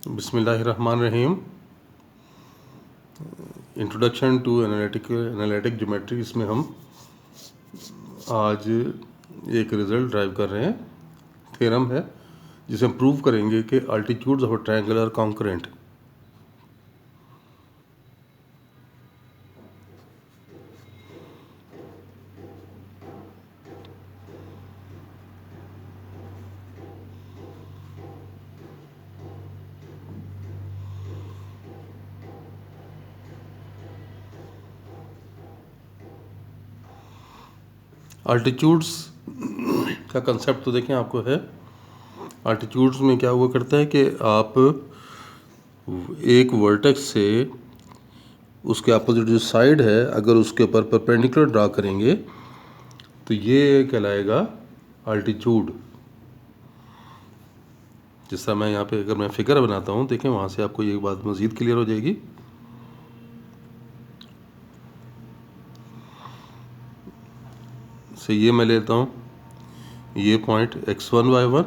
बिस्मिल्लाहिर्रहमानिर्रहीम। Introduction to analytic geometry, इसमें हम आज एक रिज़ल्ट ड्राइव कर रहे हैं। थ्योरम है जिसे हम प्रूव करेंगे कि altitudes of a triangle are concurrent. Altitudes का कंसेप्ट तो देखें आपको है। अल्टीट्यूड्स में क्या हुआ करता है कि आप एक वर्टेक्स से उसके अपोजिट जो साइड है, अगर उसके ऊपर परपेंडिकुलर ड्रा करेंगे तो ये कहलाएगा अल्टीट्यूड। जिस तरह मैं यहाँ पे अगर मैं फिगर बनाता हूँ, देखें वहाँ से आपको ये बात मज़ीद क्लियर हो जाएगी। से ये मैं लेता हूँ, ये पॉइंट x1 y1,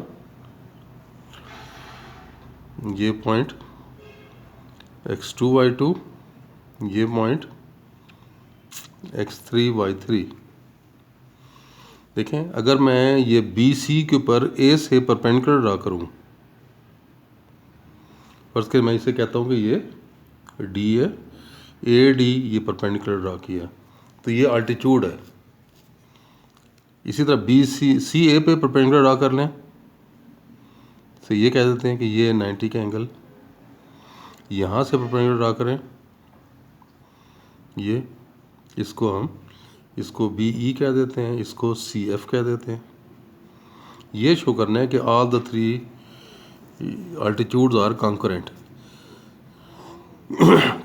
ये पॉइंट x2 y2, ये पॉइंट x3 y3। देखें, अगर मैं ये BC के ऊपर A से परपेंडिकुलर ड्रा करूँ, फर्स्ट के मैं इसे कहता हूँ कि ये D है, AD ये परपेंडिकुलर ड्रा किया, तो ये अल्टीट्यूड है। इसी तरह CA पे परपेंडिकुलर ड्रा कर लें तो ये कह देते हैं कि ये 90 का एंगल। यहाँ से परपेंडिकुलर ड्रा करें, ये इसको BE कह देते हैं, इसको CF कह देते हैं। ये शो करना है कि all the three altitudes are concurrent.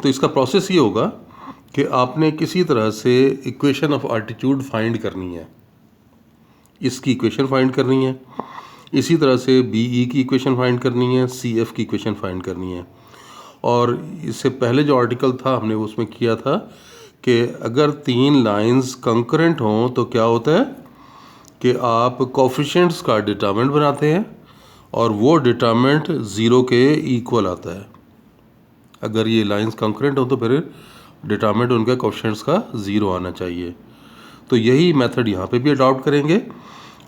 तो इसका प्रोसेस ये होगा कि आपने किसी तरह से इक्वेशन ऑफ अल्टीट्यूड फाइंड करनी है, इसकी इक्वेशन फाइंड करनी है, इसी तरह से BE की इक्वेशन फाइंड करनी है, CF की इक्वेशन फाइंड करनी है। और इससे पहले जो आर्टिकल था हमने उसमें किया था कि अगर तीन लाइंस कंकरेंट हों तो क्या होता है कि आप कोफिशिएंट्स का डिटरमिनेंट बनाते हैं और वो डिटरमिनेंट ज़ीरो के इक्वल आता है। अगर ये लाइंस कंकरेंट हो तो फिर डिटरमिनेंट उनके कोफिशिएंट्स का ज़ीरो आना चाहिए। तो यही मेथड यहाँ पे भी अडॉप्ट करेंगे।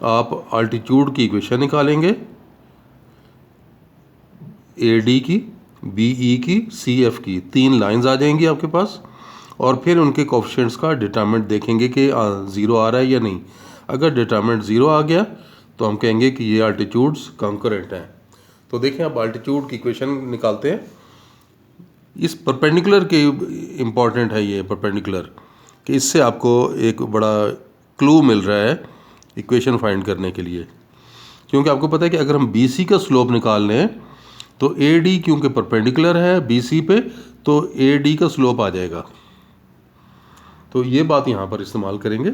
आप अल्टीट्यूड की इक्वेशन निकालेंगे, AD की, BE की, CF की, तीन लाइंस आ जाएंगी आपके पास, और फिर उनके कोफिशिएंट्स का डिटरमिनेंट देखेंगे कि ज़ीरो आ रहा है या नहीं। अगर डिटरमिनेंट ज़ीरो आ गया तो हम कहेंगे कि ये अल्टीट्यूड्स कॉन्करेंट हैं। तो देखें, आप अल्टीट्यूड की इक्वेशन निकालते हैं। इस परपेंडिकुलर के इम्पॉर्टेंट है ये परपेंडिकुलर, कि इससे आपको एक बड़ा क्लू मिल रहा है इक्वेशन फाइंड करने के लिए। क्योंकि आपको पता है कि अगर हम BC का स्लोप निकाल लें तो AD क्योंकि परपेंडिकुलर है BC पे, तो AD का स्लोप आ जाएगा। तो ये बात यहाँ पर इस्तेमाल करेंगे।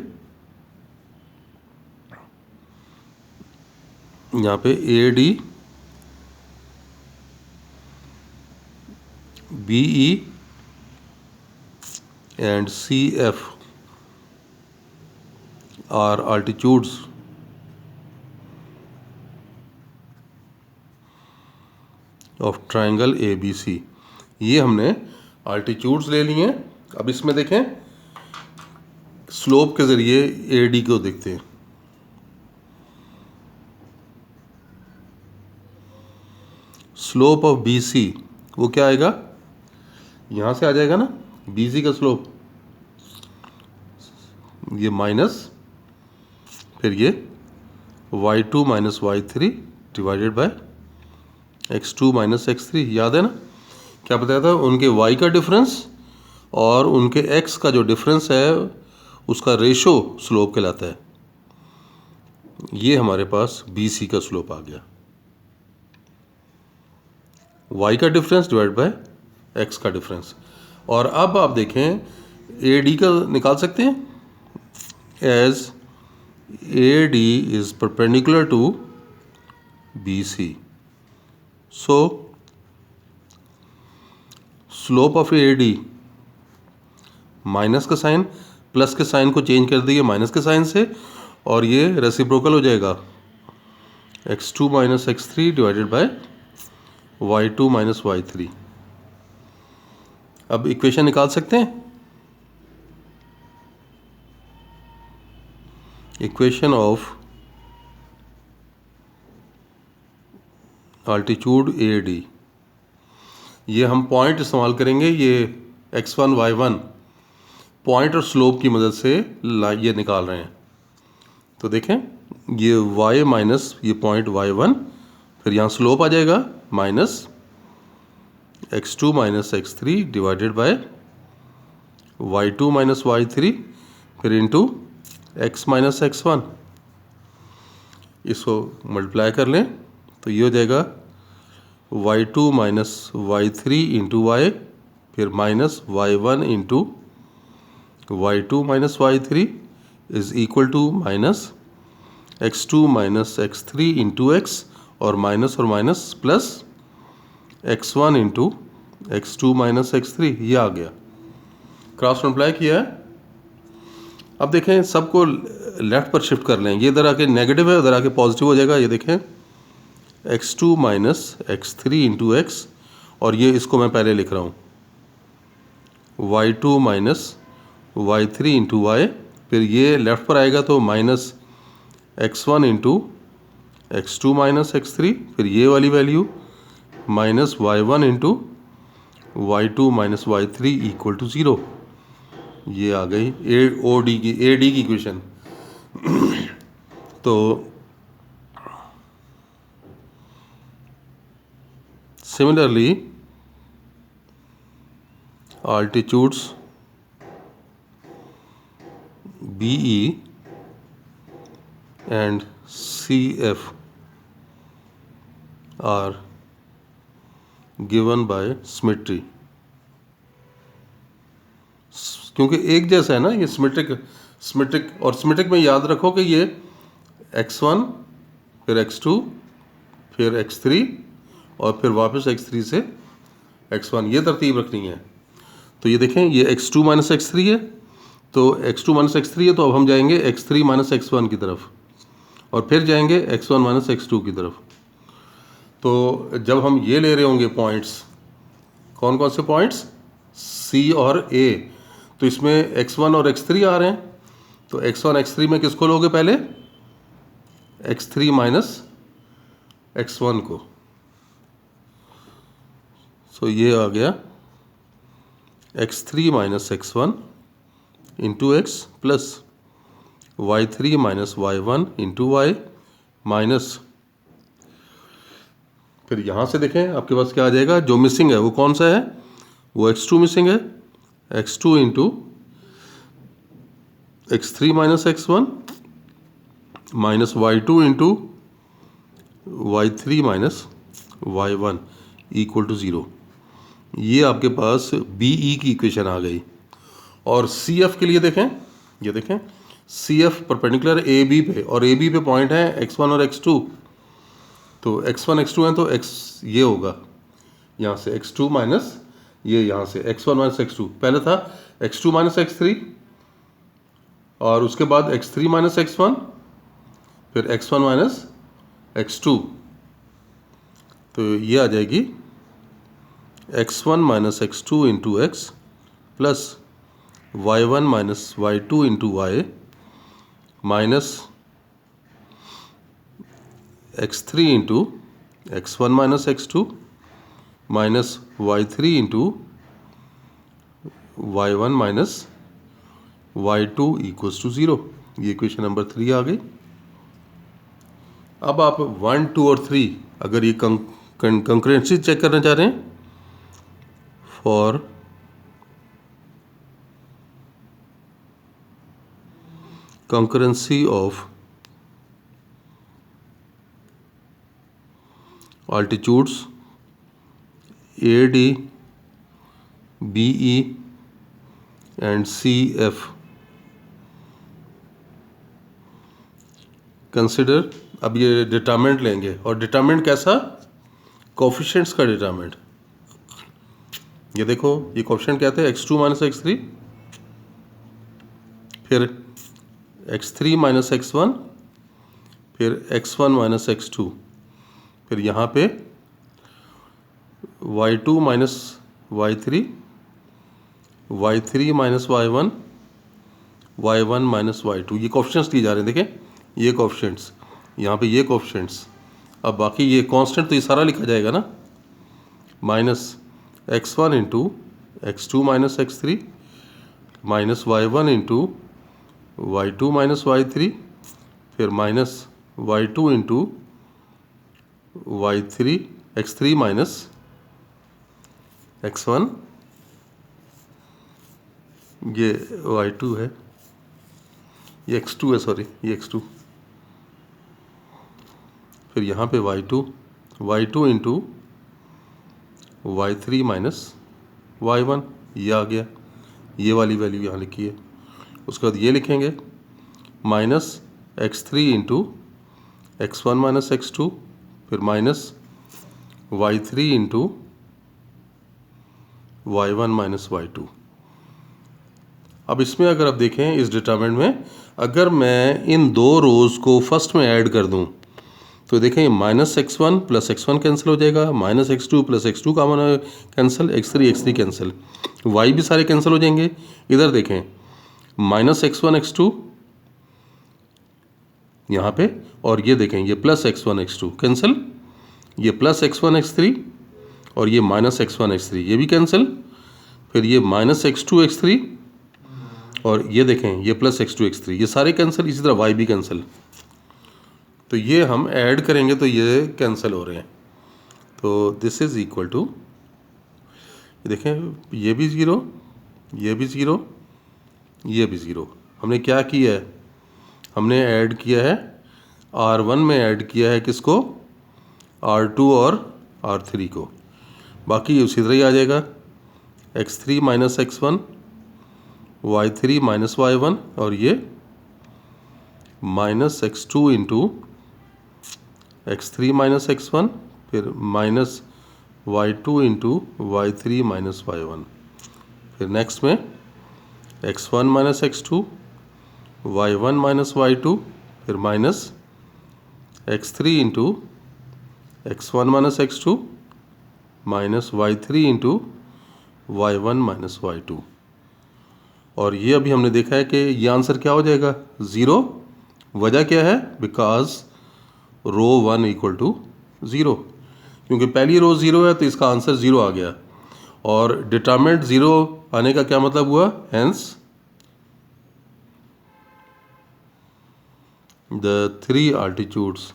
यहाँ पे AD BE and CF are altitudes of triangle ABC। ये हमने अल्टीट्यूड्स ले लिए हैं। अब इसमें देखें, स्लोप के ज़रिए AD को देखते हैं। स्लोप ऑफ BC वो क्या आएगा, यहाँ से आ जाएगा ना, BC का स्लोप, ये माइनस, फिर ये y2 minus y3 divided by x2 minus x3। याद है ना क्या बताया था, उनके y का डिफरेंस और उनके x का जो डिफरेंस है उसका रेशो स्लोप कहलाता है। ये हमारे पास BC का स्लोप आ गया, y का डिफरेंस डिवाइड बाय x का डिफरेंस। और अब आप देखें, AD का निकाल सकते हैं, as AD is perpendicular to BC, so slope of AD, minus का साइन प्लस के साइन को चेंज कर दिए माइनस के साइन से, और ये रेसिप्रोकल हो जाएगा x2 minus x3 divided by y2 minus y3। अब इक्वेशन निकाल सकते हैं। Equation of altitude A D, ये हम पॉइंट इस्तेमाल करेंगे। ये x1 y1 पॉइंट और स्लोप की मदद से ये निकाल रहे हैं। तो देखें, ये y माइनस ये पॉइंट y1, फिर यहाँ स्लोप आ जाएगा minus x2 minus x3 divided by y2 minus y3, फिर इंटू x माइनस x1। इसको मल्टीप्लाई कर लें तो ये हो जाएगा y2 minus y3 into y, फिर minus y1 into y2 minus y3 is equal to minus x2 minus x3 into x, और minus plus x1 into x2 minus x3। ये आ गया, क्रॉस मल्टीप्लाई किया है। अब देखें, सबको लेफ्ट पर शिफ्ट कर लें। ये इधर आके नेगेटिव है, उधर आके पॉजिटिव हो जाएगा। ये देखें, x2 minus x3 into x, और ये इसको मैं पहले लिख रहा हूँ y2 minus y3 into y, फिर ये लेफ्ट पर आएगा तो minus x1 into x2 minus x3, फिर ये वाली value minus y1 into y2 minus y3 equal to 0। ये आ गई ए डी की इक्वेशन। तो similarly altitudes BE and CF are given by symmetry। क्योंकि एक जैसा है ना, ये सिमेट्रिक और सिमेट्रिक में याद रखो कि ये x1 फिर x2 फिर x3 और फिर वापस x3 से x1, ये तरतीब रखनी है। तो ये देखें, ये x2 माइनस x3 है, तो x2 माइनस x3 है, तो अब हम जाएंगे x3 माइनस x1 की तरफ, और फिर जाएंगे x1 माइनस x2 की तरफ। तो जब हम ये ले रहे होंगे पॉइंट्स, कौन कौन से पॉइंट्स, C और A, तो इसमें x1 और x3 आ रहे हैं। तो x1 x3 में किसको लोगे पहले, x3 माइनस x1 को। सो ये आ गया x3 minus x1 into x plus y3 minus y1 into y minus, फिर यहाँ से देखें आपके पास क्या आ जाएगा। जो मिसिंग है वो कौन सा है, वो x2 मिसिंग है, x2 into x3 minus x1 minus y2 into y3 minus y1 equal to 0। ये आपके पास BE की इक्वेशन आ गई। और CF के लिए देखें, ये देखें CF परपेंडिकुलर AB पे, और AB पे पॉइंट है x1 और x2। तो x1 x2 है, तो x ये होगा यहाँ से x2 माइनस ये यहाँ से x1 माइनस x2। पहले था x2 माइनस x3, और उसके बाद x3 माइनस x1, फिर x1 माइनस x2। तो ये आ जाएगी x1 minus x2 into x plus y1 minus y2 into y minus x3 into x1 minus x2 minus y3 into y1 minus y2 equals to 0। ये equation number 3 आ गई। अब आप 1, 2 और 3 अगर ये कंकरेंसी चेक करना चाह रहे हैं, for concurrency of altitudes AD, BE and CF, consider. अब ये डिटरमिनेंट लेंगे, और डिटरमिनेंट कैसा, कोफिशिएंट्स का डिटरमिनेंट। ये देखो, ये कोफिशिएंट कहते हैं x2 माइनस x3, फिर x3 माइनस x1, फिर x1 माइनस x2, फिर यहाँ पे y2 minus y3, y3 minus y1, y1 minus y2, ये कोफिशिएंट्स दिए जा रहे हैं। देखें ये कोफिशिएंट्स, यहाँ पे ये कोफिशिएंट्स। अब बाकी ये कांस्टेंट तो ये सारा लिखा जाएगा ना, minus x1 into x2 minus x3 minus y1 into y2 minus y3, फिर minus y2 into y3 x3 minus x1, ये y2 है, ये x2 है, सॉरी ये x2, फिर यहाँ पे y2 into y3 minus y1, ये आ गया, ये वाली वैल्यू यहाँ लिखी है। उसके बाद ये लिखेंगे minus x3 into x1 minus x2, फिर minus y3 into y1 minus y2। अब इसमें अगर आप देखें इस डिटरमिनेंट में, अगर मैं इन दो रोज़ को फर्स्ट में ऐड कर दूं तो देखें minus x1 plus x1 cancel हो जाएगा, minus x2 plus x2 common cancel, x3 cancel, y भी सारे कैंसिल हो जाएंगे। इधर देखें माइनस x1 x2 यहाँ पे, और ये देखें ये प्लस x1 x2 कैंसिल, ये प्लस x1 x3 और ये माइनस x1 x3 ये भी कैंसिल, फिर ये माइनस x2 x3 और ये देखें ये प्लस x2 x3 ये सारे कैंसिल, इसी तरह y भी कैंसिल। तो ये हम ऐड करेंगे तो ये कैंसिल हो रहे हैं। तो दिस इज़ इक्वल टू, देखें ये भी ज़ीरो, ये भी ज़ीरो, ये भी ज़ीरो। हमने क्या किया है, हमने ऐड किया है R1 में ऐड किया है किसको, R2 और R3 को, बाकी उसी तरह ही आ जाएगा x3 minus x1, y3 minus y1 और ये minus x2 into x3 minus x1, फिर minus y2 into y3 minus y1, फिर नेक्स्ट में x1 minus x2, y1 minus y2, फिर minus x3 into x1 minus x2 minus y3 into y1 minus y2। और ये अभी हमने देखा है कि ये आंसर क्या हो जाएगा, ज़ीरो। वजह क्या है, because row 1 equal to zero, क्योंकि पहली रो ज़ीरो है तो इसका आंसर ज़ीरो आ गया। और डिटरमिनेंट ज़ीरो आने का क्या मतलब हुआ, hence the three altitudes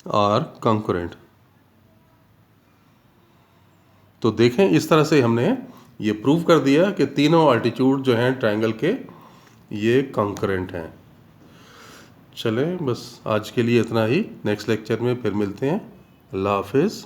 are concurrent. तो देखें इस तरह से हमने ये प्रूव कर दिया कि तीनों अल्टीट्यूड जो हैं ट्रायंगल के ये कंकरेंट हैं। चलें बस आज के लिए इतना ही, नेक्स्ट लेक्चर में फिर मिलते हैं। अल्लाह हाफिज़।